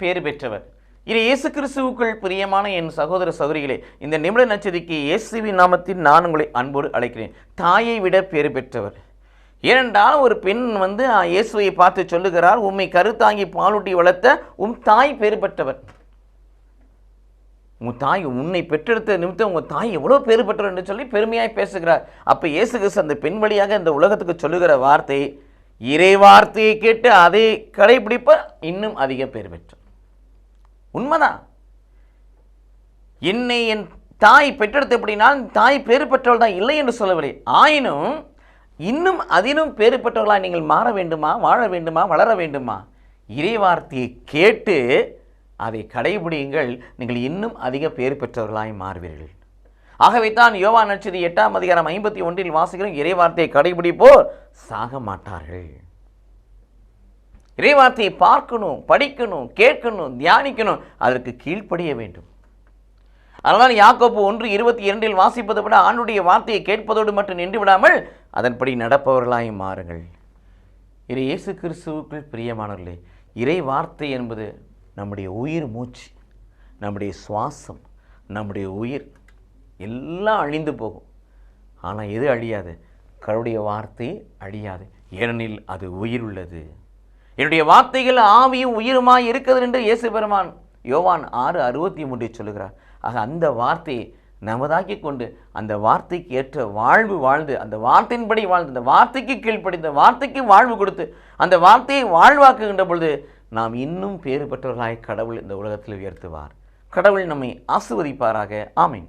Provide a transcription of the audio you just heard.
பேறு பெற்றவர். இது இயேசு கிறிஸ்துவுக்குள் பிரியமான என் சகோதர சகோதரிகளே, இந்த நிமிட நட்சத்திரக்கு இயேசுவின் நாமத்தில் நான் உங்களை அன்போடு அழைக்கிறேன். தாயை விட பேறு பெற்றவர். ஏனென்றால் ஒரு பெண் இயேசுவை பார்த்து சொல்லுகிறார், உம்மை கருத்தாங்கி பாலூட்டி வளர்த்த உம் தாய் பேறு பெற்றவர். உங்கள் தாய் உன்னை பெற்றெடுத்த நிமித்தம் உங்கள் தாய் எவ்வளோ பேறு பெற்றவர் என்று சொல்லி பெருமையாய் பேசுகிறார். அப்போ இயேசு கிறிஸ்து அந்த பெண் வழியாக இந்த உலகத்துக்கு சொல்லுகிற வார்த்தை, இறை வார்த்தையை கேட்டு அதை கடைபிடிப்ப இன்னும் அதிக பேர் பெற்றார். உண்மைதான். என்னை என் தாய் பெற்றெடுத்த எப்படினால் தாய் பேறு பெற்றவள் தான், இல்லை என்று சொல்லவில்லை. ஆயினும் இன்னும் அதிலும் பேறு பெற்றவர்களாக நீங்கள் மாற வேண்டுமா, வாழ வேண்டுமா, வளர வேண்டுமா? இறை வார்த்தையை கேட்டு அதை கடைபிடியுங்கள், நீங்கள் இன்னும் அதிக பேறு பெற்றவர்களாய் மாறுவீர்கள். ஆகவே தான் யோவான் நற்செய்தி 8ஆம் அதிகாரம் 51 வாசிக்கிறோம், இறை வார்த்தையை கடைபிடிப்போர் சாக மாட்டார்கள். இறை வார்த்தையை பார்க்கணும், படிக்கணும், கேட்கணும், தியானிக்கணும், அதற்கு கீழ்ப்படிய வேண்டும். அதனால் யாக்கோபு 1:22 வாசிப்பதை விட ஆண்டுடைய வார்த்தையை கேட்பதோடு மட்டும் நின்று விடாமல் அதன்படி நடப்பவர்களாய் மாறுங்கள். இது இயேசு கிறிஸ்துவுக்குள் பிரியமானவர்களே, இறை வார்த்தை என்பது நம்முடைய உயிர் மூச்சு, நம்முடைய சுவாசம், நம்முடைய உயிர் எல்லாம் அழிந்து போகும். ஆனால் எது அழியாது? கடவுளுடைய வார்த்தை அழியாது, ஏனெனில் அது உயிர் உள்ளது. என்னுடைய வார்த்தைகள் ஆவியும் உயிருமாய் இருக்கிறது என்று இயேசு பெருமான் யோவான் 6:63 சொல்லுகிறார். ஆக அந்த வார்த்தையை நமதாக்கி கொண்டு அந்த வார்த்தைக்கு ஏற்ற வாழ்வு வாழ்ந்து அந்த வார்த்தையின்படி வாழ்ந்து அந்த வார்த்தைக்கு கீழ்ப்படிந்த வார்த்தைக்கு வாழ்வு கொடுத்து அந்த வார்த்தையை வாழ்வாக்குகின்ற பொழுது நாம் இன்னும் பேறு பெற்றவர்களாய் கடவுள் இந்த உலகத்தில் உயர்த்துவார். கடவுள் நம்மை ஆசீர்வதிப்பாராக. ஆமீன்.